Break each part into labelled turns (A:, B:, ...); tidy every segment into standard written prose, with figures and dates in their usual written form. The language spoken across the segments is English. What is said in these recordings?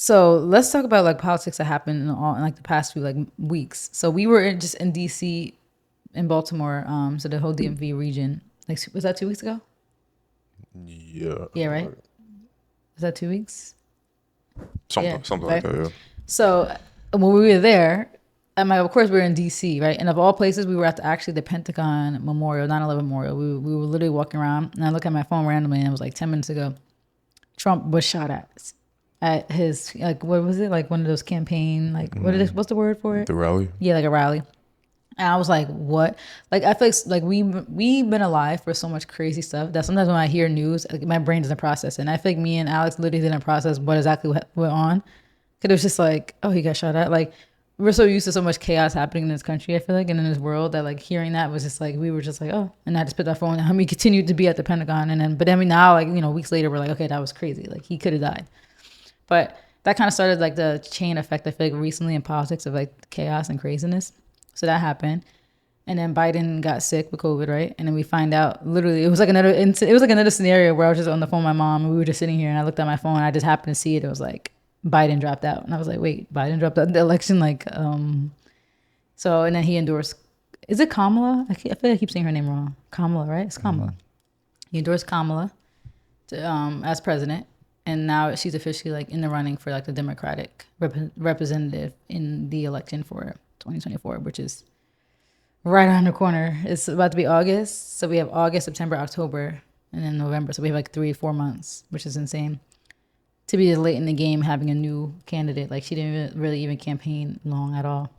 A: So let's talk about like politics that happened in like the past few like weeks. So we were just in DC, in Baltimore, so the whole DMV region. Like, was that 2 weeks ago?
B: Yeah,
A: Yeah, right. Was that 2 weeks? Yeah,
B: something like
A: right.
B: that. Yeah.
A: So when we were there, I'm like, of course we were in DC, right? And of all places, we were at actually the Pentagon Memorial, 9/11 Memorial. We were literally walking around, and I look at my phone randomly, and it was like 10 minutes ago. Trump was shot at his like what was it like one of those campaign like what's the word for it?
B: The rally.
A: Yeah, like a rally. And I was like, what? Like I feel like we've been alive for so much crazy stuff that sometimes when I hear news, like, my brain doesn't process it. And I feel like me and Alex literally didn't process what exactly went on. Cause it was just like, oh, he got shot at. Like we're so used to so much chaos happening in this country, I feel like, and in this world that like hearing that was just like we were just like, oh, and I just put that phone down. We continued to be at the Pentagon, and then but then we now like weeks later we're like, okay, that was crazy. Like he could have died. But that kind of started like the chain effect, I feel like, recently in politics of like chaos and craziness. So that happened. And then Biden got sick with COVID, right? And then we find out literally it was like another scenario where I was just on the phone with my mom and we were just sitting here and I looked at my phone and I just happened to see it. It was like Biden dropped out. And I was like, wait, Biden dropped out the election? So and then he endorsed, is it Kamala? I feel like I keep saying her name wrong. Kamala, right? It's Kamala. He endorsed Kamala as president, and now she's officially like in the running for like the Democratic representative in the election for 2024, which is right around the corner. It's about to be August, so we have August, September, October, and then November. So we have like 3 4 months, which is insane. To be late in the game having a new candidate, like she didn't really even campaign long at all.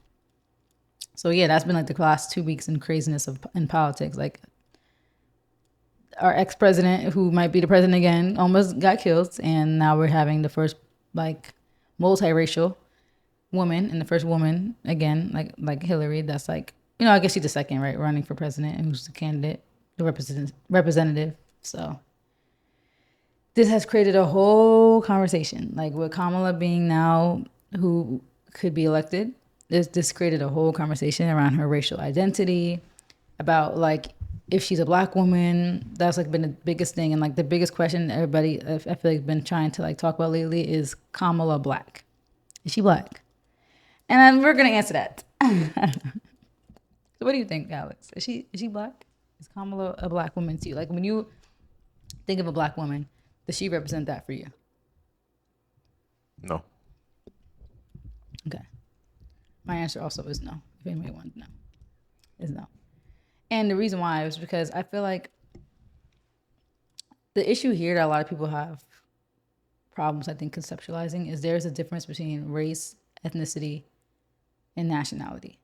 A: So yeah, that's been like the last 2 weeks in craziness in politics. Like our ex president, who might be the president again, almost got killed, and now we're having the first like multiracial woman and the first woman again, like Hillary. That's like I guess she's the second, right, running for president, and who's the candidate, the representative. So this has created a whole conversation, like with Kamala being now who could be elected. This created a whole conversation around her racial identity, about like if she's a black woman. That's like been the biggest thing, and like the biggest question everybody I feel like been trying to like talk about lately is Kamala black? Is she black? And then we're gonna answer that. So what do you think, Alex? Is she black? Is Kamala a black woman to you? Like when you think of a black woman, does she represent that for you?
B: No.
A: Okay. My answer also is no. If anybody wants to know, is no. And the reason why is because I feel like the issue here that a lot of people have problems, I think, conceptualizing is there's a difference between race, ethnicity, and nationality.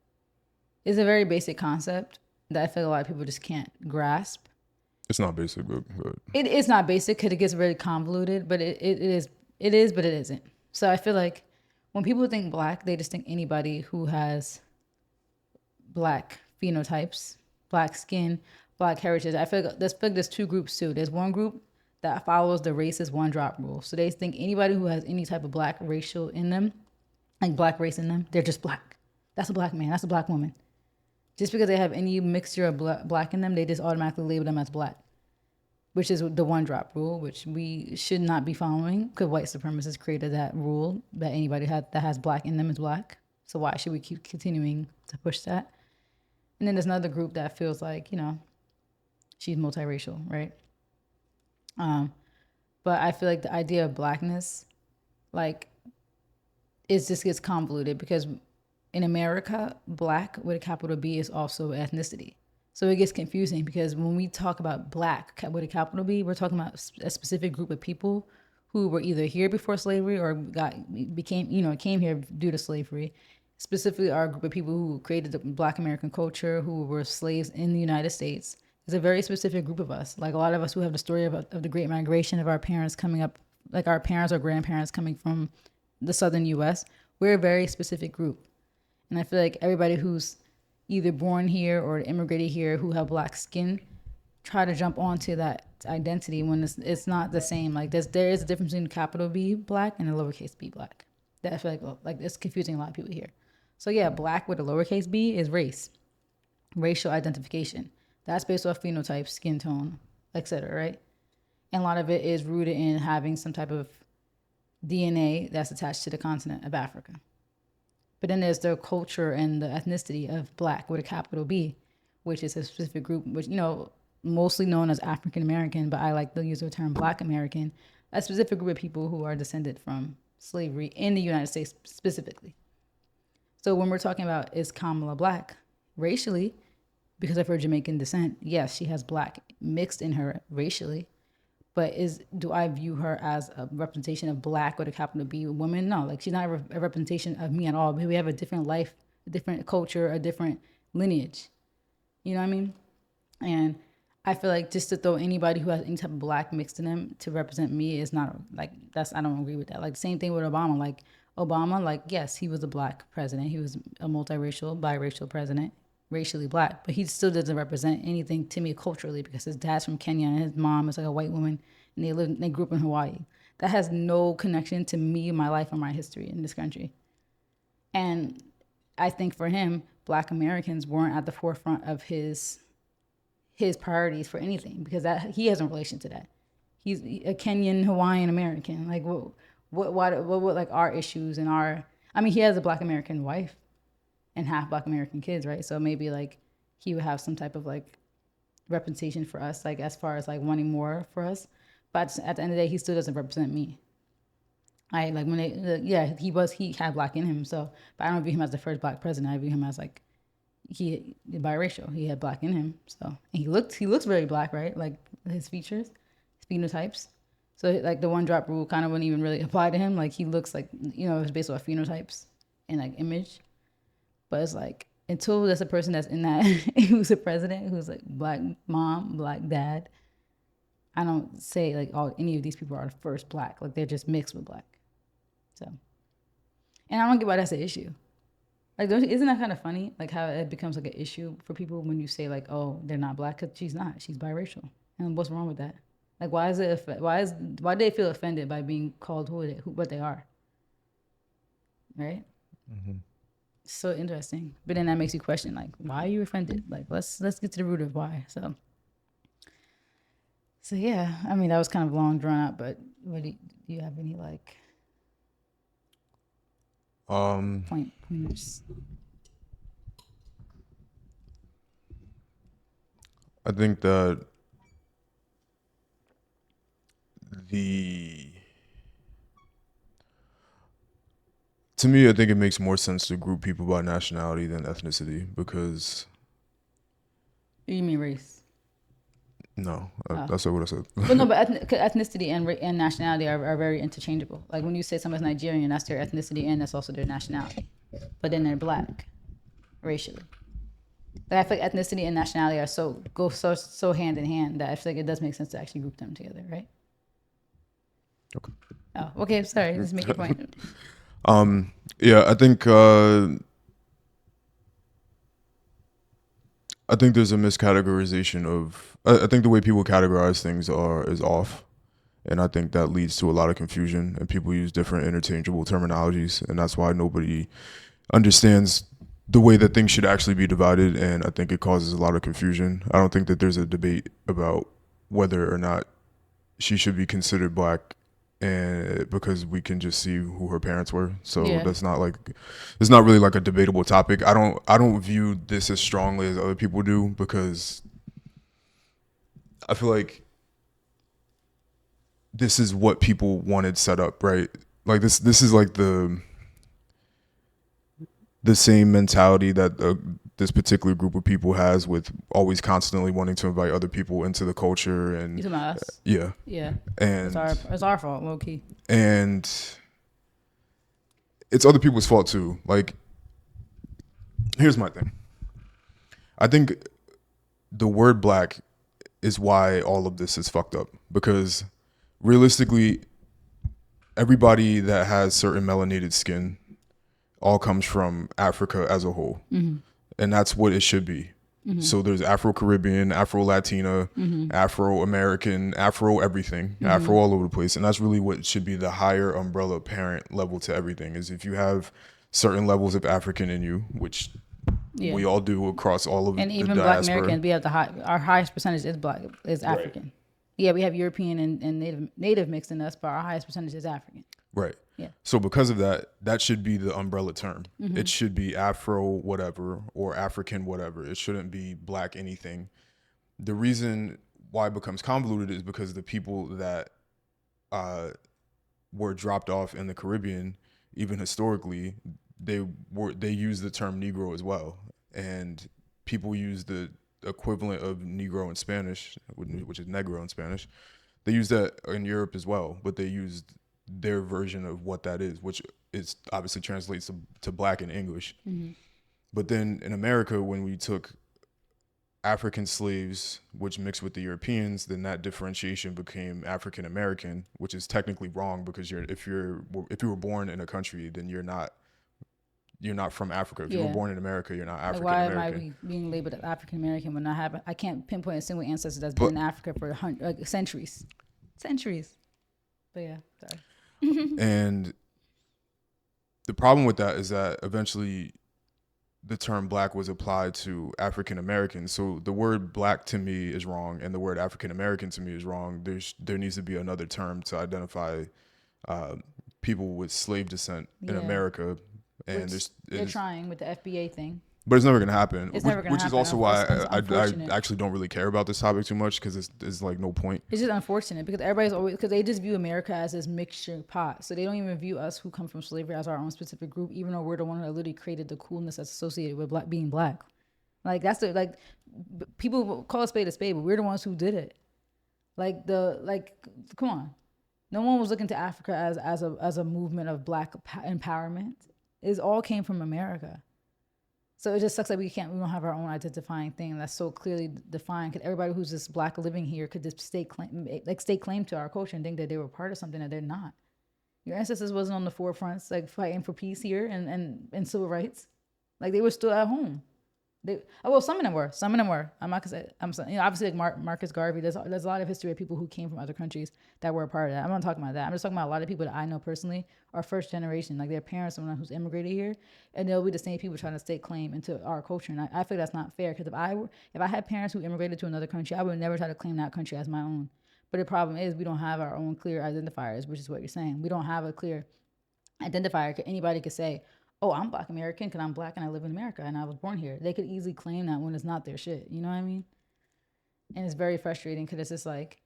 A: It's a very basic concept that I feel like a lot of people just can't grasp.
B: It's not basic, but
A: It is not basic because it gets very convoluted, but it is, but it isn't. So I feel like when people think black, they just think anybody who has black phenotypes, black skin, black heritage. I feel like there's two groups too. There's one group that follows the racist one drop rule. So they think anybody who has any type of black racial in them, like black race in them, they're just black. That's a black man. That's a black woman. Just because they have any mixture of black in them, they just automatically label them as black, which is the one drop rule, which we should not be following because white supremacists created that rule that anybody that has black in them is black. So why should we keep continuing to push that? And then there's another group that feels like, she's multiracial, right? But I feel like the idea of blackness, like, it just gets convoluted because in America, black with a capital B is also ethnicity. So it gets confusing because when we talk about black with a capital B, we're talking about a specific group of people who were either here before slavery or came here due to slavery. Specifically, our group of people who created the Black American culture, who were slaves in the United States. It's a very specific group of us. Like a lot of us who have the story of the Great Migration of our parents coming up, like our parents or grandparents coming from the southern U.S. We're a very specific group. And I feel like everybody who's either born here or immigrated here who have black skin try to jump onto that identity when it's not the same. Like there is a difference between capital B black and a lowercase b black. That I feel like it's confusing a lot of people here. So yeah, black with a lowercase b is race, racial identification. That's based off phenotype, skin tone, etc. Right? And a lot of it is rooted in having some type of DNA that's attached to the continent of Africa. But then there's the culture and the ethnicity of Black with a capital B, which is a specific group, which, mostly known as African American, but I like to use the term Black American, a specific group of people who are descended from slavery in the United States specifically. So when we're talking about is Kamala Black racially, because of her Jamaican descent, yes, she has Black mixed in her racially. But do I view her as a representation of Black with a capital B woman? No, like she's not a representation of me at all. We have a different life, a different culture, a different lineage. You know what I mean? And I feel like just to throw anybody who has any type of Black mixed in them to represent me is not like I don't agree with that. Like the same thing with Obama. Like Obama, like yes, he was a Black president. He was a multiracial, biracial president, racially Black, but he still doesn't represent anything to me culturally because his dad's from Kenya and his mom is like a white woman and they grew up in Hawaii. That has no connection to me, my life, or my history in this country. And I think for him, Black Americans weren't at the forefront of his priorities for anything because he has no relation to that. He's a Kenyan Hawaiian American. Like what like our issues and he has a Black American wife and half Black American kids, right? So maybe like he would have some type of like representation for us, like as far as like wanting more for us. But at the end of the day, he still doesn't represent me. I like when he had Black in him. So, but I don't view him as the first Black president. I view him as like he biracial. He had Black in him. So and he looks very Black, right? Like his features, his phenotypes. So like the one drop rule kind of wouldn't even really apply to him. Like he looks like it's based on phenotypes and like image. But it's like until there's a person that's in that who's a president who's like Black mom, Black dad, I don't say like any of these people are first Black. Like they're just mixed with Black. So, and I don't get why that's an issue. Like, isn't that kind of funny? Like how it becomes like an issue for people when you say like, oh, they're not Black because she's not. She's biracial. And what's wrong with that? Like, why do they feel offended by being called what they are? Right. Mm-hmm. So interesting, but then that makes you question like, why are you offended? Like, let's get to the root of why. So yeah, I mean that was kind of long drawn out, but what do you have any like pointers?
B: I think that to me, I think it makes more sense to group people by nationality than ethnicity because.
A: You mean race?
B: No, that's not what I said.
A: Well, no, but ethnicity and nationality are very interchangeable. Like when you say someone's Nigerian, that's their ethnicity and that's also their nationality. But then they're Black, racially. But I feel like ethnicity and nationality go so hand in hand that I feel like it does make sense to actually group them together, right?
B: Okay.
A: Oh, okay. Sorry, just make a point.
B: Yeah, I think there's a miscategorization of. I think the way people categorize things is off, and I think that leads to a lot of confusion. And people use different interchangeable terminologies, and that's why nobody understands the way that things should actually be divided. And I think it causes a lot of confusion. I don't think that there's a debate about whether or not she should be considered Black. And because we can just see who her parents were, so that's not like it's not really like a debatable topic. I don't view this as strongly as other people do because I feel like this is what people wanted set up, right? Like this is like the same mentality that this particular group of people has with always constantly wanting to invite other people into the culture. And
A: you talking about us?
B: Yeah. And
A: it's our fault, low key.
B: And it's other people's fault too. Like, here's my thing. I think the word Black is why all of this is fucked up, because realistically, everybody that has certain melanated skin all comes from Africa as a whole. Mm-hmm. And that's what it should be. Mm-hmm. So there's Afro-Caribbean, Afro-Latina, mm-hmm. Afro-American, Afro-everything, mm-hmm. Afro all over the place. And that's really what should be the higher umbrella parent level to everything, is if you have certain levels of African in you, which we all do across all of the diaspora. And even Black Americans, we have our highest percentage is African. Right. Yeah, we have European and Native mixed in us, but our highest percentage is African. Right.
A: Yeah.
B: So because of that, that should be the umbrella term.
A: Mm-hmm.
B: It should be Afro whatever or African whatever. It shouldn't be black anything. The reason why it becomes convoluted is because the people that were dropped off in the Caribbean, even historically, they use the term Negro as well, and people use the equivalent of Negro in Spanish, which is Negro in Spanish. They use that in Europe as well, but they used their version of what that is, which is obviously translates to black in English.
A: Mm-hmm.
B: But then in America, when we took African slaves, which mixed with the Europeans, then that differentiation became African American, which is technically wrong because if you were born in a country, then you're not from Africa. If you were
A: Yeah.
B: born in America, you're not
A: Like,
B: African
A: why am I
B: American.
A: being labeled as African American when I can't pinpoint a single ancestor that's been
B: But
A: in Africa for centuries, centuries. But yeah, sorry.
B: and the problem with that is that eventually the term black was applied to African Americans. So the word black to me is wrong, and the word African American to me is wrong. There needs to be another term to identify people with slave descent in
A: Yeah.
B: America, and
A: Which they're trying with the FBA thing.
B: but it's never going to happen.
A: It's never gonna
B: Which is
A: happen.
B: also why
A: It's
B: I
A: unfortunate.
B: actually don't really care about this topic too much because it's like no point.
A: It's just unfortunate because everybody's always because they just view America as this mixture pot, so they don't even view us who come from slavery as our own specific group, even though we're the one that literally created the coolness that's associated with being black. Like that's the people call a spade, but we're the ones who did it. Come on, no one was looking to Africa as a movement of black empowerment. It all came from America. So it just sucks that we don't have our own identifying thing that's so clearly defined. Because everybody who's just black living here could just stake claim to our culture and think that they were part of something that they're not. Your ancestors wasn't on the forefronts, like fighting for peace here and civil rights. Like they were still at home. Some of them were. Some of them were. I'm not gonna say. Obviously like Marcus Garvey. There's a lot of history of people who came from other countries that were a part of that. I'm not talking about that. I'm just talking about a lot of people that I know personally are first generation. Like their parents, someone who's immigrated here, and they'll be the same people trying to stake claim into our culture. And I feel that's not fair because if I had parents who immigrated to another country, I would never try to claim that country as my own. But the problem is we don't have our own clear identifiers, which is what you're saying. We don't have a clear identifier. Anybody could say, oh, I'm Black American because I'm black and I live in America and I was born here. They could easily claim that when it's not their shit. You know what I mean? And it's very frustrating because it's just like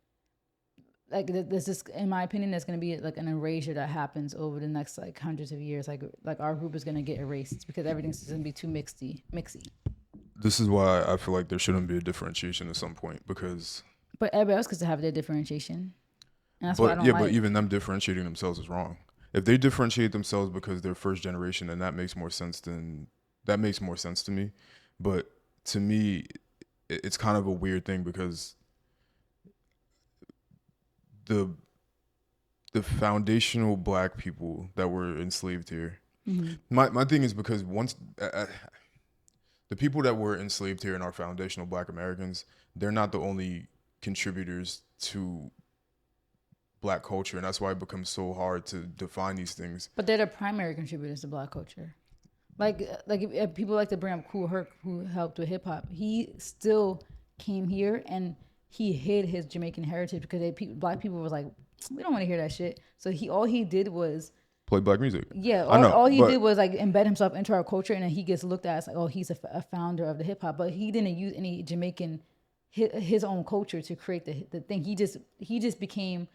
A: this is, in my opinion, there's going to be like an erasure that happens over the next like hundreds of years. Like our group is going to get erased because everything's going to be too mixy.
B: This is why I feel like there shouldn't be a differentiation at some point because.
A: But everybody else gets to have their differentiation. And that's what I don't like.
B: But even them differentiating themselves is wrong. If they differentiate themselves because they're first generation, then that makes more sense to me. But to me, it's kind of a weird thing because the foundational black people that were enslaved here. Mm-hmm. My thing is because once the people that were enslaved here and are foundational black Americans, they're not the only contributors to black culture, and that's why it becomes so hard to define these things.
A: But they're the primary contributors to black culture. Like if people like to bring up Kool Herc, who helped with hip hop. He still came here and he hid his Jamaican heritage because black people was like, we don't want to hear that shit. So all he did was
B: play black music.
A: Yeah, all he did was like embed himself into our culture, and then he gets looked at as like, oh, he's a founder of the hip hop, but he didn't use any Jamaican his own culture to create the thing. He just became.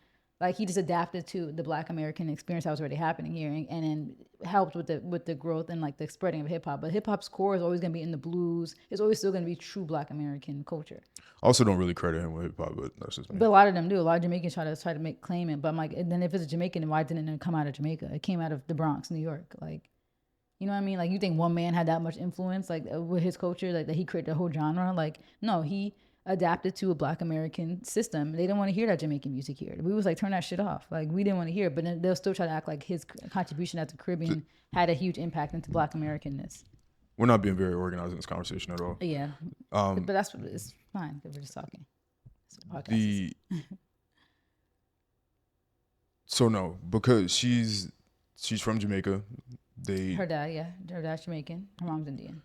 A: Like he just adapted to the Black American experience that was already happening here, and then helped with the growth and like the spreading of hip hop. But hip hop's core is always going to be in the blues. It's always still going to be true Black American culture.
B: I also don't really credit him with hip hop, but that's just me.
A: But a lot of them do. A lot of Jamaicans try to make claim it. But I'm like, and then if it's a Jamaican, then why didn't it come out of Jamaica? It came out of the Bronx, New York. Like, you know what I mean? Like, you think one man had that much influence, like with his culture, like that he created a whole genre? Like, no, he adapted to a Black American system. They didn't want to hear that Jamaican music here. We was like, turn that shit off. Like, we didn't want to hear it, but then they'll still try to act like his contribution as a Caribbean had a huge impact into Black Americanness.
B: We're not being very organized in this conversation at all.
A: Yeah, but that's what it's fine. We're just talking.
B: So no, because she's from Jamaica.
A: Her dad's Jamaican. Her mom's Indian.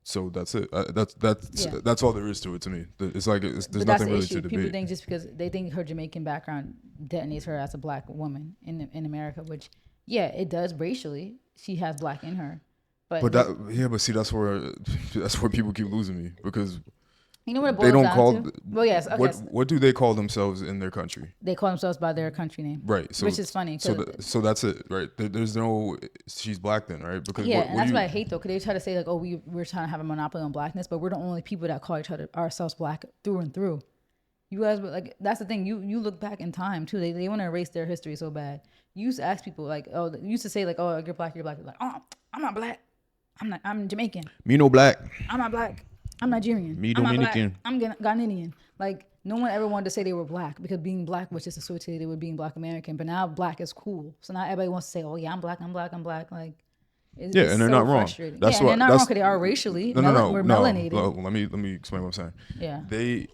B: So that's it. That's all there is to it to me. It's like there's nothing really to debate.
A: People think just because they think her Jamaican background detonates her as a Black woman in America, which Yeah, it does racially. She has black in her,
B: But
A: but
B: that, yeah, but see, that's where that's where people keep losing me because
A: you know what it
B: they
A: boils
B: don't
A: down
B: call
A: to? Well, yes, okay.
B: what do they call themselves in their country?
A: They call themselves by their country name,
B: Right.
A: which is funny because
B: So that's it, right? There's no she's black then, right? Because
A: yeah, and
B: what do
A: that's what I
B: you
A: hate though, because they try to say like, oh, we're trying to have a monopoly on blackness, but we're the only people that call each other ourselves black through and through. You guys were like, that's the thing. You look back in time too. They want to erase their history so bad. You used to ask people like, oh, you used to say like, oh, you're black, you're black. You're like, oh, I'm not black. I'm not. I'm Jamaican.
B: me no black,
A: I'm not black. I'm Nigerian.
B: me
A: I'm not black.
B: Dominican.
A: I'm Ghanaian. Like no one ever wanted to say they were black because being black was just associated with being black American. But now black is cool. So now everybody wants to say, oh yeah, I'm black. I'm black. I'm black. Like
B: Yeah,
A: it's
B: and they're
A: so
B: not wrong.
A: frustrating. Yeah,
B: That's
A: and they're
B: what
A: not wrong
B: that's
A: because they are racially.
B: no no no
A: We're
B: no.
A: melanated.
B: Let me explain what I'm saying.
A: Yeah,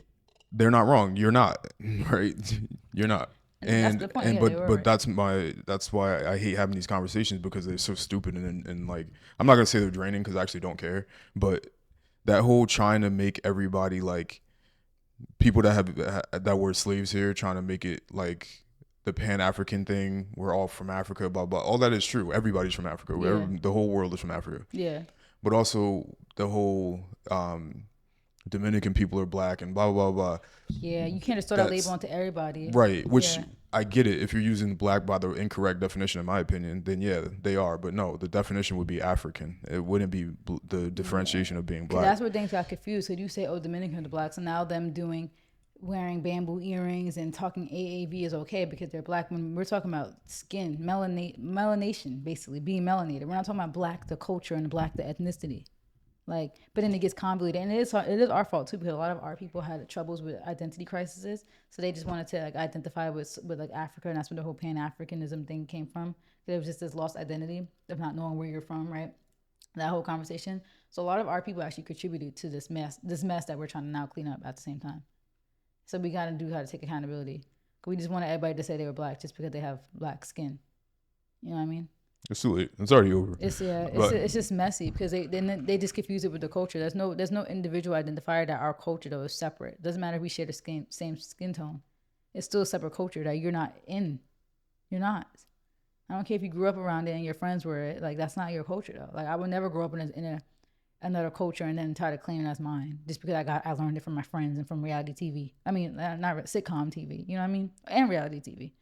B: They're not wrong. You're not right. You're not.
A: and that's the point.
B: And
A: Yeah, they were
B: but
A: right.
B: that's why I hate having these conversations because they're so stupid and like I'm not gonna say they're draining because I actually don't care. But that whole trying to make everybody like people that have that were slaves here, trying to make it like the Pan African thing. We're all from Africa. Blah blah. All that is true. Everybody's from Africa.
A: Yeah,
B: The whole world is from Africa.
A: yeah.
B: But also the whole Dominican people are black and blah blah blah.
A: Yeah, you can't just throw that label
B: That's
A: onto everybody.
B: right. Which
A: Yeah,
B: I get it. If you're using black by the incorrect definition, in my opinion, then yeah, they are. But no, the definition would be African. It wouldn't be the
A: yeah.
B: differentiation of being
A: Because
B: black.
A: that's where things got confused. Because you say, oh, Dominican are the blacks, and now them doing wearing bamboo earrings and talking AAV is okay because they're black. When we're talking about skin, melanation, basically being melanated. We're not talking about black, the culture, and black, the ethnicity. Like, but then it gets convoluted, and it is our fault too because a lot of our people had troubles with identity crises, so they just wanted to like identify with like Africa, and that's where the whole Pan Africanism thing came from. It was just this lost identity of not knowing where you're from, right? That whole conversation. So a lot of our people actually contributed to this mess that we're trying to now clean up at the same time. So we got to take accountability. We just wanted everybody to say they were black just because they have black skin. You know what I mean?
B: It's too late. It's already over. But
A: It's just messy because they just confuse it with the culture. There's no individual identifier that our culture though is separate. It doesn't matter if we share the same skin tone. It's still a separate culture that you're not in. You're not. I don't care if you grew up around it and your friends were it. Like that's not your culture though. Like I would never grow up in another culture and then try to claim it as mine just because I learned it from my friends and from reality TV. I mean, not sitcom TV. You know what I mean? And reality TV.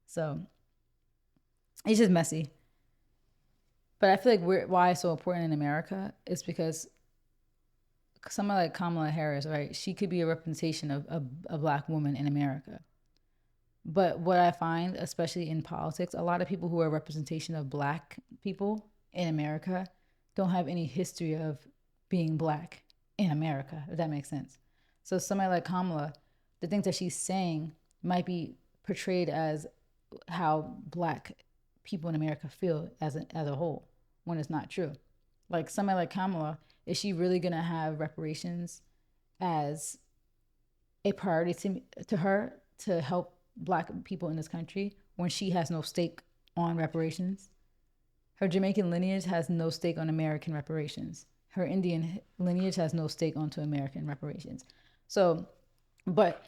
A: So it's just messy. But I feel like why it's so important in America is because someone like Kamala Harris, right? She could be a representation of a black woman in America. But what I find, especially in politics, a lot of people who are a representation of black people in America don't have any history of being black in America, if that makes sense. So somebody like Kamala, the things that she's saying might be portrayed as how black people in America feel as a whole, when it's not true. Like somebody like Kamala, is she really gonna have reparations as a priority to her to help black people in this country when she has no stake on reparations? Her Jamaican lineage has no stake on American reparations. Her Indian lineage has no stake onto American reparations. So, but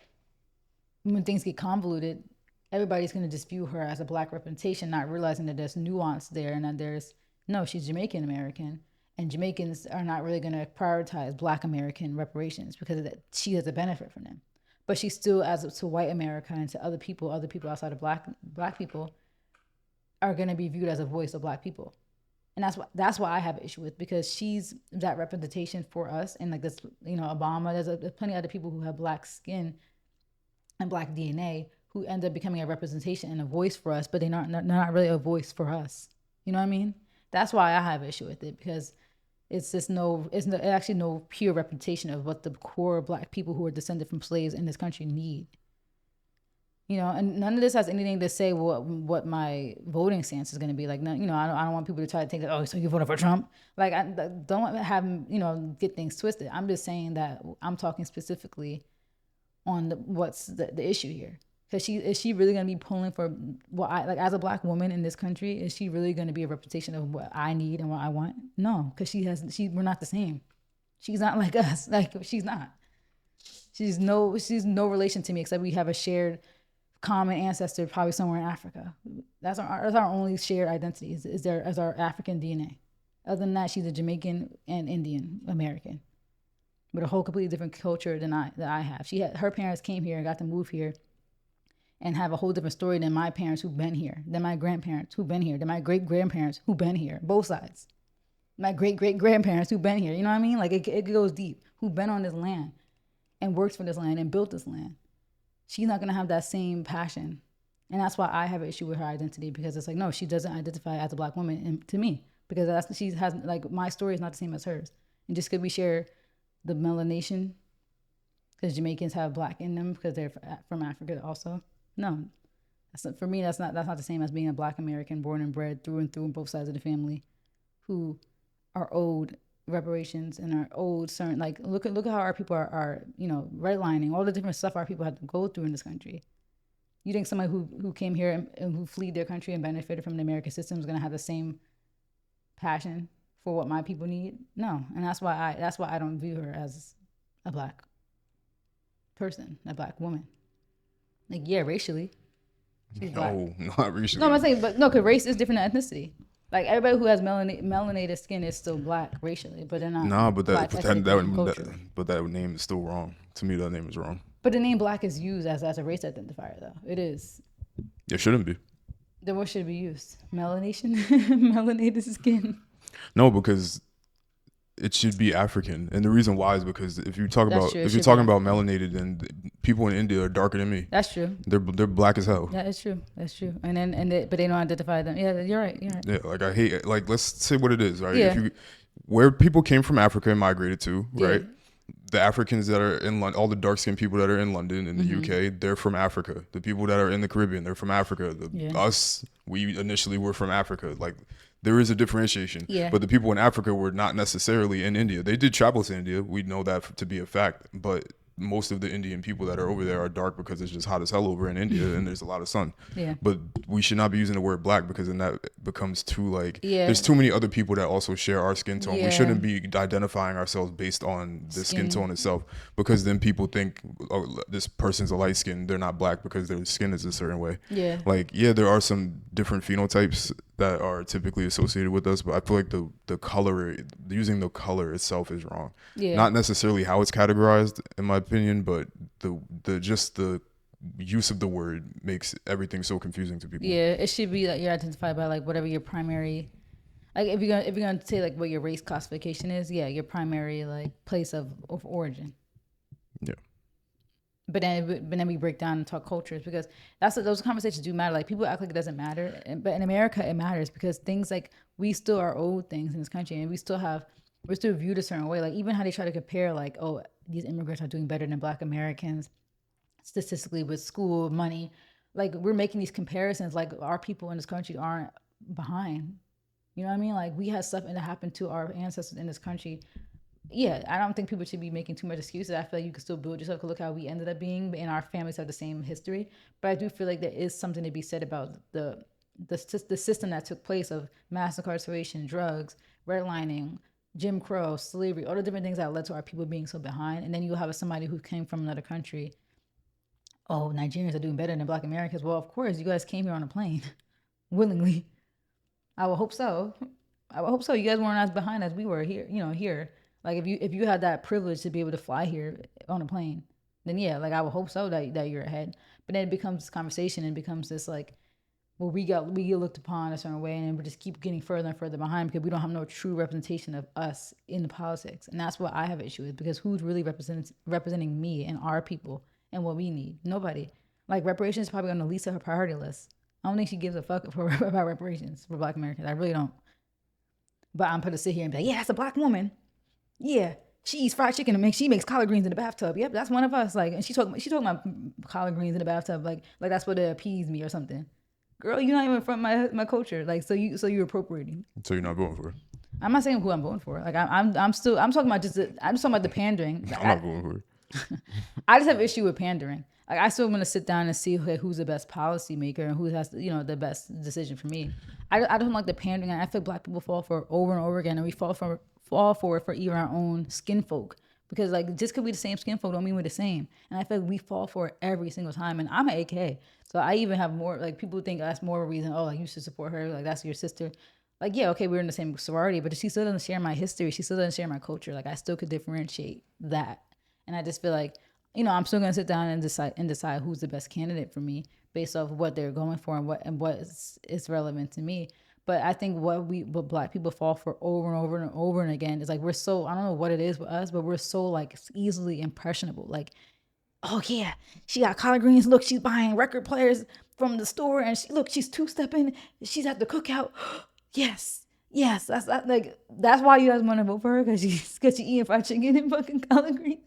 A: when things get convoluted, everybody's going to just view her as a black representation, not realizing that there's nuance there and that no, she's Jamaican American. And Jamaicans are not really going to prioritize black American reparations because of that she has a benefit from them. But she still, as to white America and to other people outside of black people, are going to be viewed as a voice of black people. And that's why I have an issue with because she's that representation for us. And like this, Obama, there's plenty of other people who have black skin and black DNA who end up becoming a representation and a voice for us, but they're not really a voice for us. You know what I mean? That's why I have an issue with it because it's actually no pure representation of what the core black people who are descended from slaves in this country need. And none of this has anything to say what my voting stance is going to be. Like, no, I don't want people to try to think that, oh, so you voted for Trump. Like, I don't have get things twisted. I'm just saying that I'm talking specifically on what's the issue here. Because is she really going to be pulling for what I like as a black woman in this country? Is she really going to be a representation of what I need and what I want? No, because we're not the same. She's not like us. Like she's not. She's no relation to me except we have a shared common ancestor probably somewhere in Africa. That's our only shared identity is there as our African DNA. Other than that, she's a Jamaican and Indian American with a whole completely different culture than I have. Her parents came here and got to move here and have a whole different story than my parents who've been here, than my grandparents who've been here, than my great grandparents who've been here, both sides. My great great grandparents who've been here, you know what I mean? Like it goes deep. Who've been on this land and worked for this land and built this land. She's not gonna have that same passion. And that's why I have an issue with her identity, because it's like, no, she doesn't identify as a black woman and to me, because she has, like, my story is not the same as hers. And just because we share the melanation, because Jamaicans have black in them because they're from Africa also. No, for me, that's not the same as being a black American born and bred through and through on both sides of the family, who are owed reparations and are owed certain, like, look at how our people are redlining, all the different stuff our people have to go through in this country. You think somebody who came here and who fled their country and benefited from the American system is going to have the same passion for what my people need? No, and that's why I don't view her as a black person, a black woman. Like, yeah, racially, she's black.
B: No, not racially.
A: No, I'm saying, but no, because race is different than ethnicity. Like, everybody who has melanated skin is still black racially, but they're not.
B: Nah, but
A: black
B: that name is still wrong. To me, that name is wrong.
A: But the name black is used as a race identifier, though. It is.
B: It shouldn't be.
A: Then what should be used? Melanation, melanated skin.
B: No, because it should be African, and the reason why is because if you're talking about melanated, then people in India are darker than me.
A: That's true.
B: They're black as hell.
A: Yeah, it's true. That's true. But they don't identify them. Yeah, you're right.
B: Yeah, like I hate it. Like, let's say what it is, right?
A: Yeah.
B: Where people came from Africa and migrated to,
A: Yeah.
B: right? The Africans that are in London, all the dark-skinned people that are in London in the UK, they're from Africa. The people that are in the Caribbean, they're from Africa. We initially were from Africa. Like, there is a differentiation.
A: Yeah.
B: But the people in Africa were not necessarily in India. They did travel to India. We know that to be a fact. But most of the Indian people that are over there are dark because it's just hot as hell over in India and there's a lot of sun.
A: Yeah.
B: But we should not be using the word black, because then that becomes too, like,
A: Yeah.
B: there's too many other people that also share our skin tone.
A: Yeah.
B: We shouldn't be identifying ourselves based on the skin tone itself, because then people think, oh, this person's a light skin, they're not black because their skin is a certain way.
A: Yeah.
B: Like, yeah, there are some different phenotypes that are typically associated with us, but I feel like the color, using the color itself is wrong.
A: Yeah.
B: Not necessarily how it's categorized, in my opinion, but the use of the word makes everything so confusing to people.
A: Yeah, it should be that you're identified by, like, whatever your primary, like, if you're gonna say, like, what your race classification is, yeah, your primary, like, place of origin.
B: Yeah.
A: But then we break down and talk cultures, because those conversations do matter. Like, people act like it doesn't matter, but in America it matters, because things like, we still are owed things in this country, and we're still viewed a certain way. Like, even how they try to compare, like, oh, these immigrants are doing better than Black Americans statistically with school, money. Like, we're making these comparisons, like our people in this country aren't behind. You know what I mean? Like, we had stuff that happened to our ancestors in this country. Yeah, I don't think people should be making too much excuses. I feel like you can still build yourself. Look how we ended up being, and our families have the same history. But I do feel like there is something to be said about the system that took place of mass incarceration, drugs, redlining, Jim Crow, slavery, all the different things that led to our people being so behind. And then you have somebody who came from another country. Oh, Nigerians are doing better than Black Americans. Well, of course, you guys came here on a plane willingly. I would hope so. You guys weren't as behind as we were here. Here. Like, if you had that privilege to be able to fly here on a plane, then yeah, like, I would hope so that you're ahead. But then it becomes this conversation and becomes this, like, well, we get looked upon a certain way, and we just keep getting further and further behind because we don't have no true representation of us in the politics. And that's what I have an issue with, because who's really representing me and our people and what we need? Nobody. Like, reparations is probably on the least of her priority list. I don't think she gives a fuck about reparations for Black Americans. I really don't. But I'm going to sit here and be like, yeah, that's a Black woman. Yeah, she eats fried chicken and she makes collard greens in the bathtub. Yep, that's one of us. Like, and she talking about collard greens in the bathtub. Like that's what to appease me or something. Girl, you're not even from my culture. Like, so you're appropriating.
B: So you're not voting for it?
A: I'm not saying who I'm voting for. Like, I'm talking about I'm just talking about the pandering.
B: I'm not voting for it.
A: I just have an issue with pandering. Like, I still want to sit down and see who's the best policymaker and who has the best decision for me. I don't like the pandering. And I feel Black people fall for it over and over again, and we fall for it for even our own skin folk. Because like just because we the same skin folk don't mean we're the same. And I feel like we fall for it every single time. And I'm an AK. So I even have more like people think that's more of a reason, oh, like you should support her, like that's your sister. Like, yeah, okay, we're in the same sorority, but she still doesn't share my history. She still doesn't share my culture. Like I still could differentiate that. And I just feel like, I'm still gonna sit down and decide who's the best candidate for me based off what they're going for and what is relevant to me. But I think what black people fall for over and over and over and again is like we're so, I don't know what it is with us, but we're so like easily impressionable. Like, oh yeah, she got collard greens. Look, she's buying record players from the store, and she's two stepping. She's at the cookout. Yes, yes, that's why you guys want to vote for her because she eating fried chicken and fucking collard greens.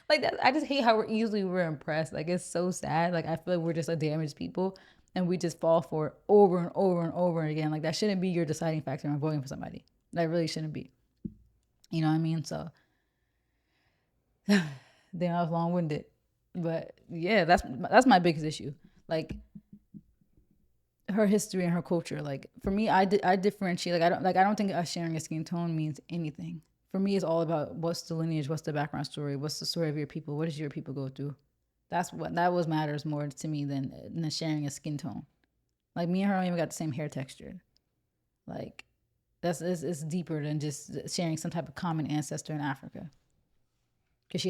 A: Like that, I just hate how we're impressed. Like it's so sad. Like I feel like we're just a damaged people, and we just fall for it over and over and over again. Like that shouldn't be your deciding factor on voting for somebody. That really shouldn't be. You know what I mean? So, then I was long winded, but yeah, that's my biggest issue. Like her history and her culture. Like for me, I differentiate. I don't think us sharing a skin tone means anything. For me, it's all about what's the lineage, what's the background story, what's the story of your people, what does your people go through. That matters more to me than sharing a skin tone. Like me and her don't even got the same hair texture. Like it's deeper than just sharing some type of common ancestor in Africa. Because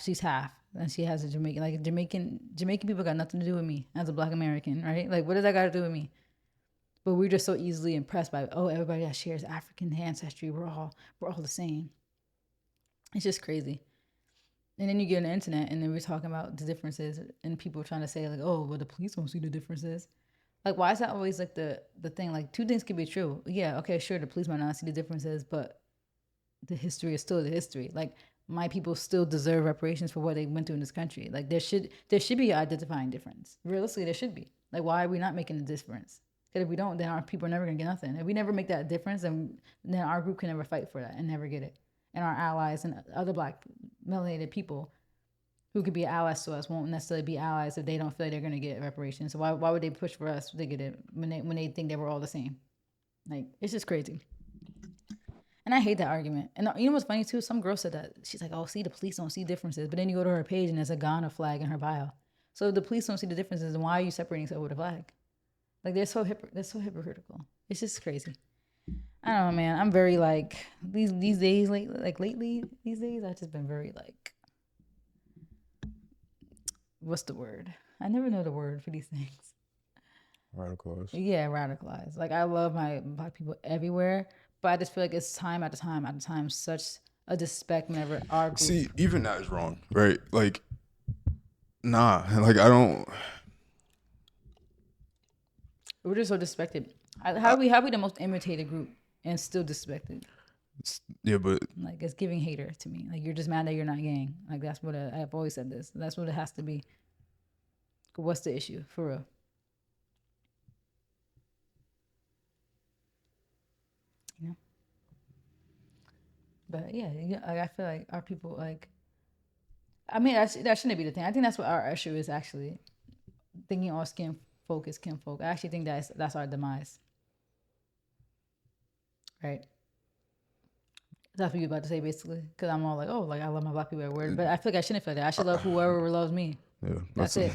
A: she's half, and she has a Jamaican. Like Jamaican people got nothing to do with me as a Black American, right? Like what does that got to do with me? But we're just so easily impressed by, oh, everybody that shares African ancestry, we're all the same. It's just crazy. And then you get on the internet, and then we're talking about the differences, and people trying to say like, oh, well, the police don't see the differences. Like, why is that always like the thing? Like, two things can be true. Yeah, okay, sure, the police might not see the differences, but the history is still the history. Like, my people still deserve reparations for what they went through in this country. Like, there should be an identifying difference. Realistically, there should be. Like, why are we not making a difference? Because if we don't, then our people are never gonna get nothing. If we never make that difference, then our group can never fight for that and never get it. And our allies and other Black melanated people who could be allies to us won't necessarily be allies if they don't feel like they're gonna get reparations. So why would they push for us to get it when they think they were all the same? Like it's just crazy. And I hate that argument. And you know what's funny too? Some girl said that. She's like, oh, see, the police don't see differences. But then you go to her page and there's a Ghana flag in her bio. So if the police don't see the differences, then why are you separating yourself with a flag? Like they're so hypocritical. It's just crazy. I don't know, man. I'm very like these days, lately, these days, I've just been very like, what's the word? I never know the word for these things.
B: Radicalized.
A: Yeah, radicalized. Like I love my Black people everywhere, but I just feel like it's time after time after time such a disrespect whenever our group.
B: See, even that is wrong, right? Like, nah, like I don't.
A: We're just so disrespected. How we the most imitated group and still disrespected?
B: Yeah, but
A: Like it's giving hater to me. Like you're just mad that you're not gang. Like that's what I've always said this. That's what it has to be. What's the issue for real? You know. But yeah, like I feel like our people like. I mean, that shouldn't be the thing. I think that's what our issue is actually. Thinking all skin folk is kin folk. I actually think that's our demise. Right. That's what you're about to say, basically. Because I'm all like, oh, like I love my Black people at word, but I feel like I shouldn't feel that. I should love whoever loves me.
B: yeah,
A: That's it.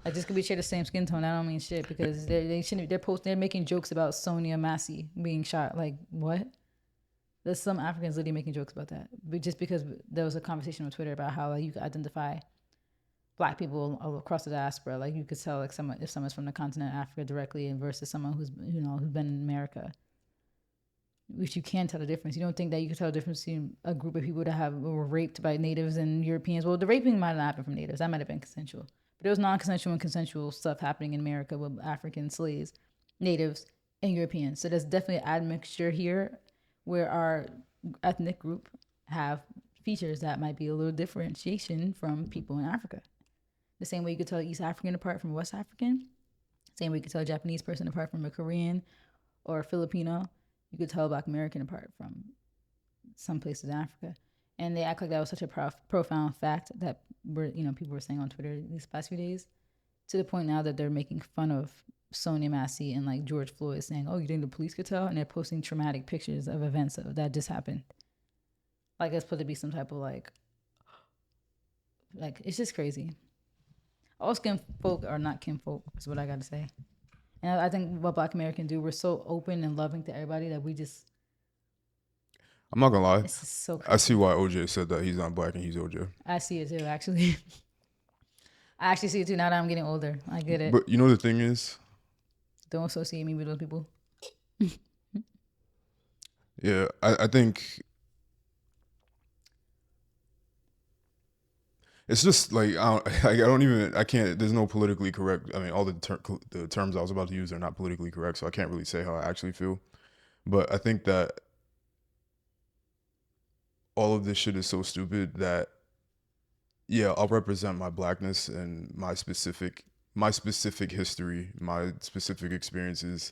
A: I just could be share the same skin tone. That don't mean shit because they shouldn't. They're making jokes about Sonia Massey being shot. Like what? There's some Africans literally making jokes about that, but just because there was a conversation on Twitter about how like you could identify Black people across the diaspora. Like you could tell like if someone's from the continent of Africa directly and versus someone who's who's been in America. Which you can tell the difference. You don't think that you can tell the difference between a group of people that were raped by natives and Europeans. Well, the raping might not happen from natives. That might have been consensual. But there was non-consensual and consensual stuff happening in America with African slaves, natives, and Europeans. So there's definitely an admixture here where our ethnic group have features that might be a little differentiation from people in Africa. The same way you could tell East African apart from West African. Same way you could tell a Japanese person apart from a Korean or a Filipino. You could tell Black American apart from some places in Africa. And they act like that was such a profound fact that people were saying on Twitter these past few days, to the point now that they're making fun of Sonia Massey and like George Floyd, saying, "Oh, you think the police could tell?" And they're posting traumatic pictures of events that just happened. Like it's supposed to be some type of like it's just crazy. All skin folk are not kinfolk. Is what I got to say. And I think what Black Americans do, we're so open and loving to everybody that we just
B: I'm not gonna lie.
A: it's just so
B: I see
A: crazy.
B: why OJ said that he's not black and he's OJ.
A: I see it too. Actually, I actually see it too. Now that I'm getting older, I get it.
B: But you know the thing is,
A: Don't associate me with those people.
B: yeah, I think it's just like I don't even I can't. There's no politically correct. I mean, all the terms I was about to use are not politically correct, so I can't really say how I actually feel. But I think that all of this shit is so stupid that yeah, I'll represent my blackness and my specific history, my specific experiences,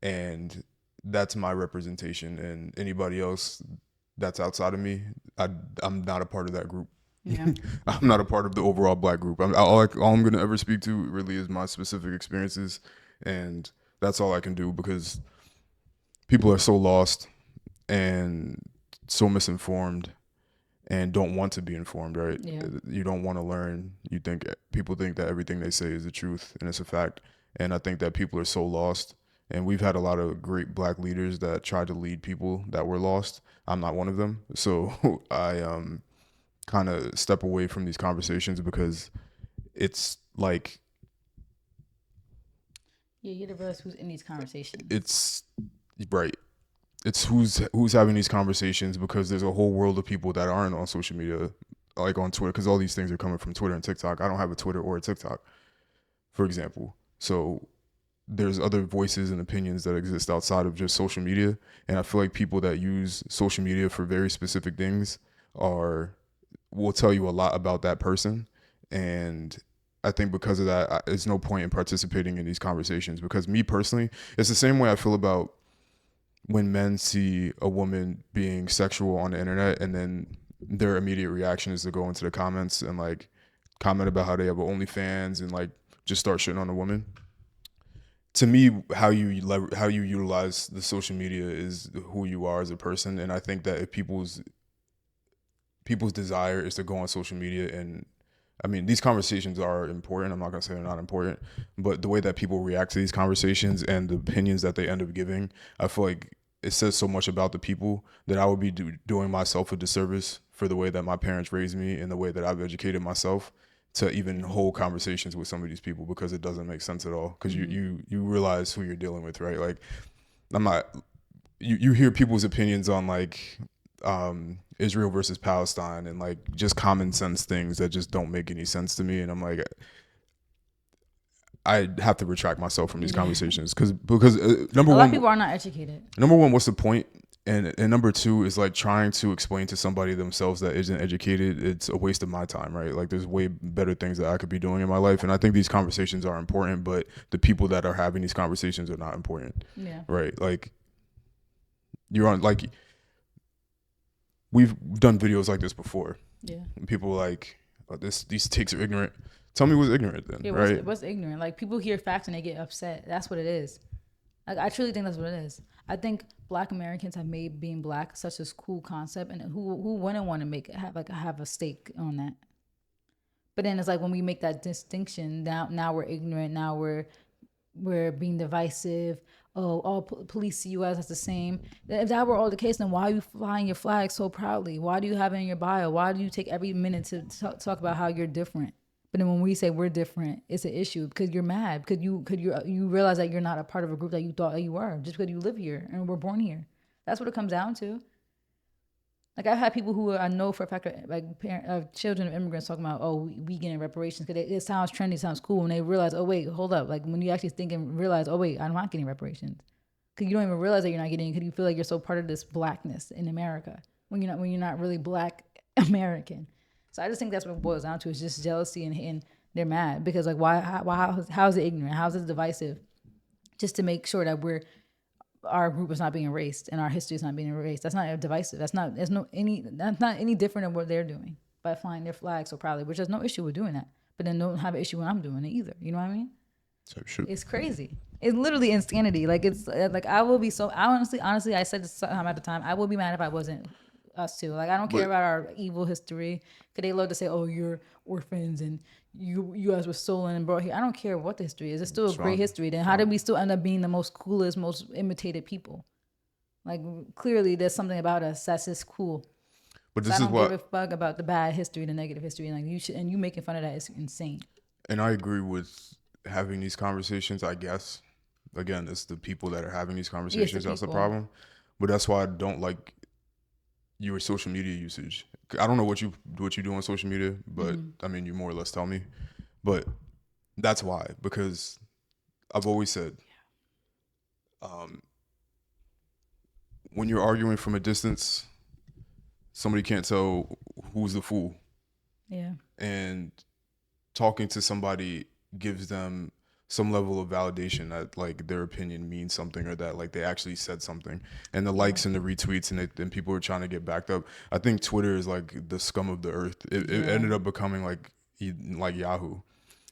B: and that's my representation. And anybody else that's outside of me, I'm not a part of that group.
A: Yeah.
B: I'm not a part of the overall black group. All I'm gonna ever speak to really is my specific experiences, and that's all I can do because people are so lost and so misinformed and don't want to be informed, right?
A: Yeah.
B: You don't want to learn. People think that everything they say is the truth and it's a fact. And I think that people are so lost. And we've had a lot of great black leaders that tried to lead people that were lost. I'm not one of them. So I kind of step away from these conversations because it's like
A: Yeah, you gotta realize who's in these conversations.
B: it's right. It's who's having these conversations because there's a whole world of people that aren't on social media, like on Twitter, because all these things are coming from Twitter and TikTok. I don't have a Twitter or a TikTok, for example. So there's other voices and opinions that exist outside of just social media, and I feel like people that use social media for very specific things are will tell you a lot about that person, and I think because of that, there's no point in participating in these conversations. Because me personally, it's the same way I feel about when men see a woman being sexual on the internet and then their immediate reaction is to go into the comments and like comment about how they have OnlyFans and like just start shitting on a woman. To me, how you utilize the social media is who you are as a person, and I think that if people's desire is to go on social media and I mean, these conversations are important. I'm not going to say they're not important, but the way that people react to these conversations and the opinions that they end up giving, I feel like it says so much about the people that I would be doing myself a disservice for the way that my parents raised me and the way that I've educated myself to even hold conversations with some of these people because it doesn't make sense at all. Because you realize who you're dealing with, right? Like, I'm not. You hear people's opinions on like Israel versus Palestine and like just common sense things that just don't make any sense to me. And I'm like, I have to retract myself from these
A: Yeah.
B: conversations because
A: A lot of people are not educated.
B: number one, what's the point? And number two is like trying to explain to somebody themselves that isn't educated. It's a waste of my time, right? Like there's way better things that I could be doing in my life. And I think these conversations are important, but the people that are having these conversations are not important,
A: Yeah.
B: right? Like you're on like we've done videos like this before.
A: Yeah.
B: And people are like, oh, these takes are ignorant. Tell me what's ignorant then,
A: Yeah.
B: right?
A: What's ignorant? Like people hear facts and they get upset. That's what it is. Like I truly think that's what it is. I think Black Americans have made being black such a cool concept, and who wouldn't want to make it have a stake on that. But then it's like when we make that distinction, now we're ignorant. Now we're being divisive. Oh, all police see you as the same. If that were all the case, then why are you flying your flag so proudly? Why do you have it in your bio? Why do you take every minute to talk about how you're different? But then when we say we're different, it's an issue because you're mad because you realize that you're not a part of a group that you thought that you were just because you live here and were born here. That's what it comes down to. Like I've had people who I know for a fact are like children of immigrants talking about, oh, we getting reparations because it sounds trendy, sounds cool, and they realize, oh wait, hold up, like when you actually think and realize, oh wait, I'm not getting reparations because you don't even realize that you're not getting it because you feel like you're so part of this blackness in America when you're not really Black American. So I just think that's what it boils down to is just jealousy and they're mad because like how is it ignorant? How is it divisive? Just to make sure that our group is not being erased and our history is not being erased. That's not divisive. That's not any different than what they're doing by flying their flag so proudly, which there's no issue with doing that. But then don't have an issue when I'm doing it either. You know what I mean?
B: So shit.
A: It's crazy. It's literally insanity. Like it's like I will be so I honestly I said this sometime at the time, I would be mad if I wasn't us too. Like I don't care
B: But
A: about our evil history. Cause they love to say, "Oh, you're orphans and you guys were stolen and brought here." I don't care what the history is. It's still a
B: it's
A: great
B: fine.
A: history. Then
B: It's
A: how did
B: fine.
A: we still end up being the most coolest, most imitated people? Like clearly, there's something about us that's just cool.
B: But
A: So I
B: this is
A: don't give a
B: what,
A: fuck about the bad history, the negative history, and like you should, and you making fun of that is insane.
B: and I agree with having these conversations. I guess again, it's the people that are having these
A: Yes, the
B: conversations that's the
A: people.
B: problem. But that's why I don't like your social media usage. I don't know what you do on social media, but I mean, you more or less tell me. But that's why, because I've always said, when you're arguing from a distance, somebody can't tell who's the fool,
A: Yeah.
B: and talking to somebody gives them some level of validation that like their opinion means something, or that like they actually said something. And the likes and the retweets and people are trying to get backed up. I think Twitter is like the scum of the earth. It
A: Yeah.
B: ended up becoming like Yahoo.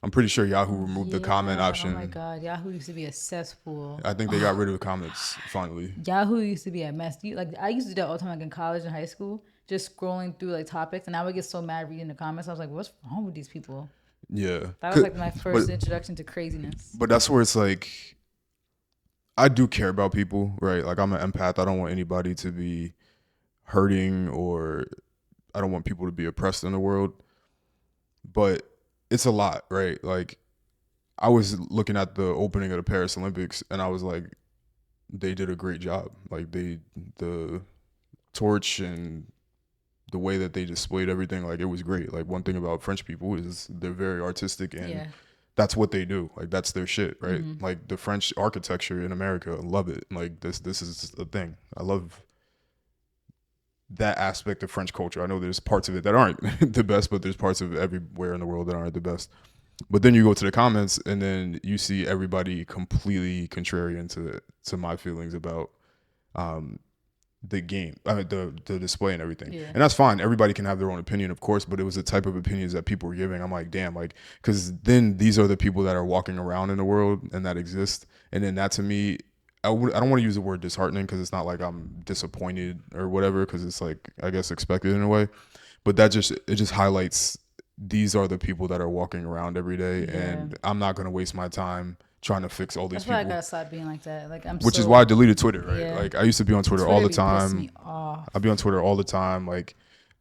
B: I'm pretty sure Yahoo removed the comment
A: Yeah. Oh my
B: option.
A: God. Yahoo used to be a cesspool.
B: I think they got rid of the comments finally.
A: Yahoo used to be a mess. Like I used to do that all the time, like in college and high school, just scrolling through like topics, and I would get so mad reading the comments. I was like, "What's wrong with these people?"
B: Yeah.
A: That was like my first
B: But
A: introduction to craziness.
B: but that's where it's like I do care about people, right? Like I'm an empath. I don't want anybody to be hurting, or I don't want people to be oppressed in the world. But it's a lot, right? Like I was looking at the opening of the Paris Olympics and I was like, they did a great job. Like the torch and the way that they displayed everything, like it was great. Like one thing about French people is they're very artistic, and
A: Yeah.
B: that's what they do. Like that's their shit, right? Like the French architecture in America, love it. Like this is a thing. I love that aspect of French culture. I know there's parts of it that aren't the best, but there's parts of everywhere in the world that aren't the best. But then you go to the comments and then you see everybody completely contrarian to my feelings about the game, the display and everything.
A: Yeah.
B: And that's fine. Everybody can have their own opinion, of course, but it was the type of opinions that people were giving. I'm like, damn, like, because then these are the people that are walking around in the world and that exist. And then that to me, I don't want to use the word disheartening because it's not like I'm disappointed or whatever, because it's like, I guess, expected in a way. But it just highlights these are the people that are walking around every day.
A: Yeah.
B: And I'm not going to waste my time trying to fix all these
A: That's why I
B: people,
A: gotta stop being like that. Like I'm
B: which is why I
A: so
B: deleted Twitter, right?
A: yeah.
B: Like I used to be on Twitter all
A: Twitter
B: the
A: be pissing me
B: time.
A: off.
B: I'd be on Twitter all the time, like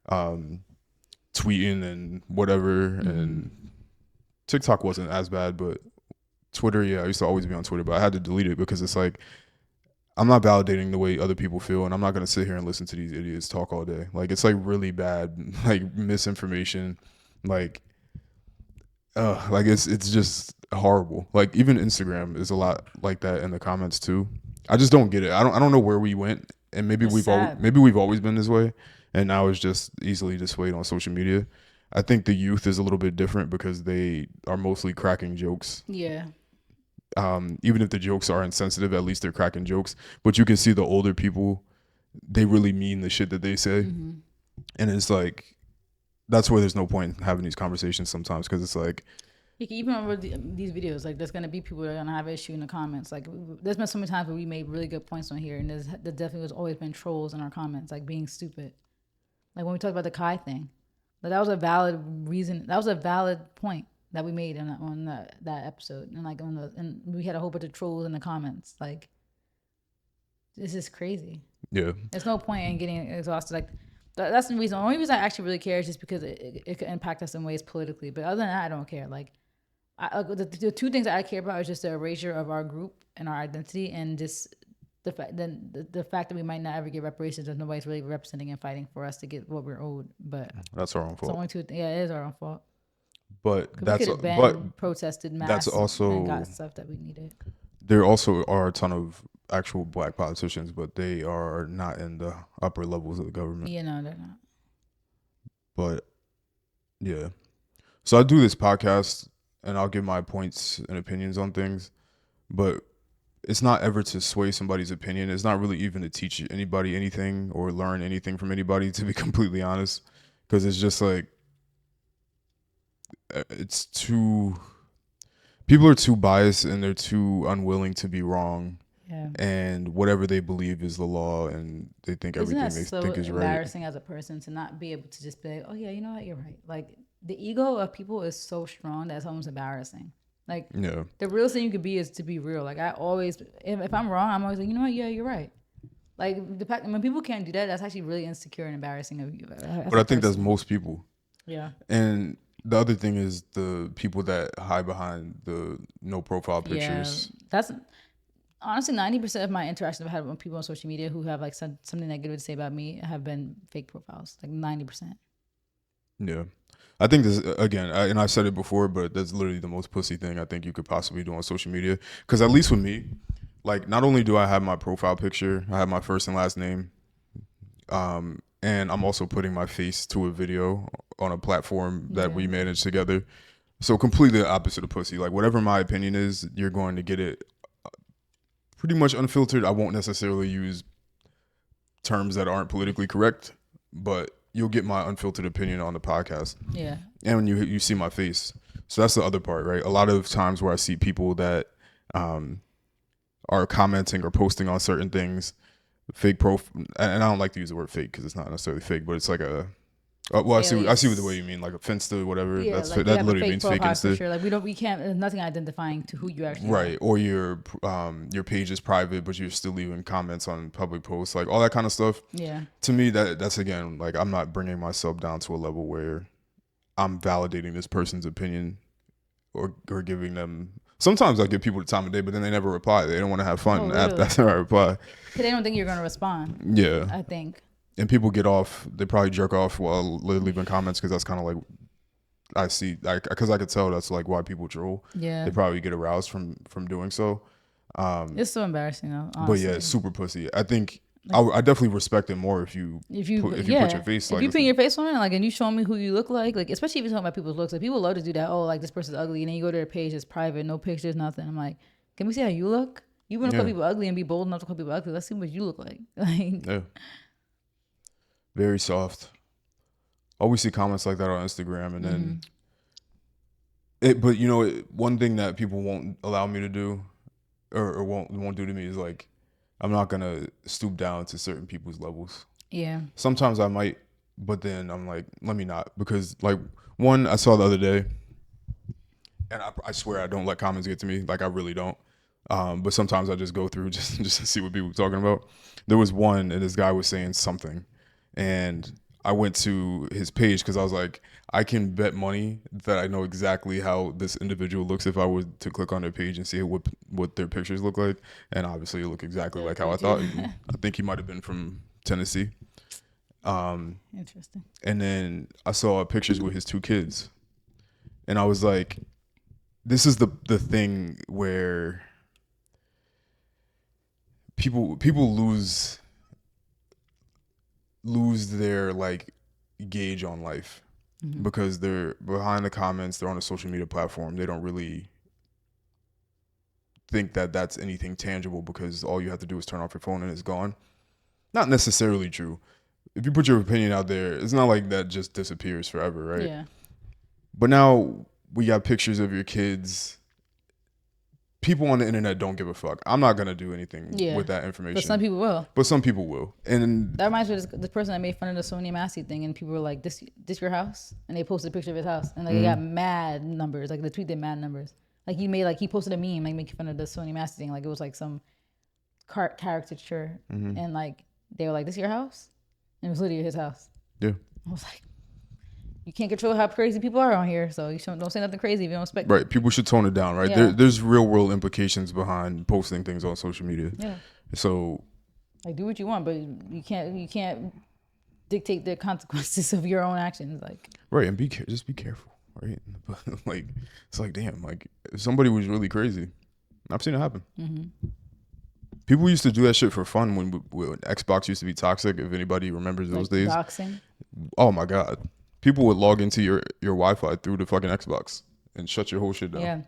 B: tweeting and whatever. And TikTok wasn't as bad, but Twitter, yeah, I used to always be on Twitter, but I had to delete it because it's like I'm not validating the way other people feel, and I'm not gonna sit here and listen to these idiots talk all day. Like it's like really bad, like misinformation, like like it's just horrible. Like even Instagram is a lot like that in the comments too. I just don't get it. I don't know where we went, and
A: It's sad.
B: maybe we've always been this way, and now it's just easily displayed on social media. I think the youth is a little bit different because they are mostly cracking jokes.
A: Yeah.
B: Even if the jokes are insensitive, at least they're cracking jokes. But you can see the older people, they really mean the shit that they say, and it's like that's where there's no point in having these conversations sometimes, because it's like
A: You can even remember these videos. Like, there's gonna be people that are gonna have an issue in the comments. Like, there's been so many times where we made really good points on here, and there definitely was always been trolls in our comments, like being stupid. Like when we talked about the Kai thing, like that was a valid reason. That was a valid point that we made on that episode, and like and we had a whole bunch of trolls in the comments. Like, this is crazy.
B: yeah,
A: There's no point in getting exhausted. Like that's the reason. The only reason I actually really care is just because it could impact us in ways politically. But other than that, I don't care. Like the two things that I care about is just the erasure of our group and our identity, and just the fact that we might not ever get reparations if nobody's really representing and fighting for us to get what we're owed. But
B: that's our own
A: it's the
B: fault.
A: only two. Yeah, it is our own fault.
B: But
A: 'Cause we could have been protested
B: that's
A: mass and
B: also
A: got stuff that we needed.
B: there also are a ton of actual black politicians, but they are not in the upper levels of the government.
A: Yeah, no, they're not.
B: But yeah, so I do this podcast and I'll give my points and opinions on things, but it's not ever to sway somebody's opinion. It's not really even to teach anybody anything or learn anything from anybody, to be completely honest, because it's just like it's too people are too biased and they're too unwilling to be wrong
A: Yeah.
B: and whatever they believe is the law, and they think
A: Isn't that
B: everything they
A: so
B: think is right.
A: embarrassing as a person to not be able to just be like, oh yeah, you know what, you're right. Like the ego of people is so strong that it's almost embarrassing. Like
B: Yeah.
A: the realest thing you could be is to be real. Like I always, if I'm wrong, I'm always like, you know what, yeah, you're right. Like the fact when people can't do that, that's actually really insecure and embarrassing of you as
B: But
A: a
B: I think that's
A: person.
B: most people.
A: Yeah.
B: And the other thing is the people that hide behind the no profile
A: Yeah,
B: pictures.
A: that's honestly 90% of my interactions I've had with people on social media who have like something negative to say about me have been fake profiles. Like 90%.
B: Yeah. I think this again, and I've said it before, but that's literally the most pussy thing I think you could possibly do on social media. Because at least with me, like not only do I have my profile picture, I have my first and last name, and I'm also putting my face to a video on a platform that
A: Yeah.
B: we manage together. So completely the opposite of pussy. Like whatever my opinion is, you're going to get it pretty much unfiltered. I won't necessarily use terms that aren't politically correct, but you'll get my unfiltered opinion on the podcast.
A: Yeah.
B: And when you see my face. So that's the other part, right? A lot of times where I see people that are commenting or posting on certain things, fake and I don't like to use the word fake because it's not necessarily fake, but it's like a well, I see the way
A: Alias.
B: you mean, like a finsta, whatever.
A: Yeah,
B: That's
A: like you
B: that
A: have a
B: literally
A: fake
B: means fake
A: profile
B: insta,
A: picture. Like we can't. There's nothing identifying to who you actually are.
B: right? Or your page is private, but you're still leaving comments on public posts, like all that kind of stuff.
A: Yeah.
B: To me, that's again like I'm not bringing myself down to a level where I'm validating this person's opinion or giving them. Sometimes I give people the time of day, but then they never reply. They don't want to have
A: Oh,
B: fun
A: literally.
B: after I reply.
A: Because they don't think you're gonna respond.
B: Yeah,
A: I think.
B: and people get off. They probably jerk off while leaving comments because that's kind of like I see, like because I could tell that's like why people troll.
A: Yeah.
B: They probably get aroused from doing so.
A: It's so embarrassing though.
B: But yeah,
A: Honestly.
B: it's super pussy. I think
A: Like
B: I definitely respect it more if you
A: if you
B: if you put your
A: yeah
B: face
A: if
B: like
A: you put your face on it like and you show me who you look like especially if you're talking about people's looks, like people love to do that. Oh, like this person's ugly, and then you go to their page, it's private, no pictures, nothing. I'm like, can we see how you look? You want to call
B: yeah
A: people ugly and be bold enough to call people ugly? Let's see what you look like. Like
B: yeah very soft. Always see comments like that on Instagram, and then but you know one thing that people won't allow me to do or won't do to me is like I'm not gonna stoop down to certain people's levels.
A: yeah,
B: Sometimes I might, but then I'm like, let me not, because like one I saw the other day, and I swear I don't let comments get to me, like I really don't. But sometimes I just go through just to see what people are talking about. There was one, and this guy was saying something, and I went to his page because I was like, I can bet money that I know exactly how this individual looks if I were to click on their page and see what their pictures look like, and obviously it looked exactly like how I thought. I think he might have been from Tennessee.
A: interesting.
B: And then I saw pictures with his two kids, and I was like, this is the thing where people lose their like gauge on life because they're behind the comments, they're on a social media platform, they don't really think that that's anything tangible because all you have to do is turn off your phone and it's gone. Not necessarily true. If you put your opinion out there, it's not like that just disappears forever, right?
A: Yeah,
B: But now we got pictures of your kids. People on the internet don't give a fuck. I'm not gonna do anything
A: yeah.
B: with that information.
A: But some people will.
B: But some people will. And
A: That reminds me of this person that made fun of the Sony Massey thing, and people were like, "This your house?" And they posted a picture of his house, and like they got mad numbers. Like the tweet did mad numbers. Like he posted a meme like making fun of the Sony Massey thing, like it was like some caricature, and like they were like, "This your house?" And it was literally his house.
B: yeah.
A: I was like, you can't control how crazy people are on here, so you don't say nothing crazy if you don't expect.
B: Right. People should tone it down, right?
A: Yeah.
B: There's real world implications behind posting things on social media.
A: Yeah,
B: So
A: like do what you want, but you can't dictate the consequences of your own actions. Like
B: right, and just be careful, right? But like it's like damn, like if somebody was really crazy, I've seen it happen. People used to do that shit for fun when Xbox used to be toxic. If anybody remembers those days,
A: doxing.
B: oh my god, people would log into your Wi-Fi through the fucking Xbox and shut your whole shit down.
A: Yeah.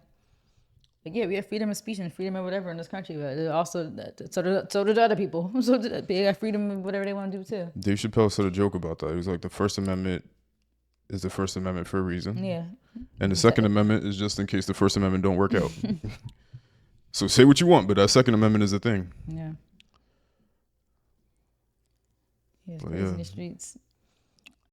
A: Like, yeah, we have freedom of speech and freedom of whatever in this country, but also so did other people. So they got freedom of whatever they want to do too.
B: Dave Chappelle said a joke about that. He was like, the First Amendment is the First Amendment for a reason.
A: Yeah.
B: And the Second Amendment is just in case the First Amendment don't work out. So say what you want, but that Second Amendment is a thing.
A: Yeah. Yeah, it's
B: But
A: crazy
B: yeah.
A: in the streets.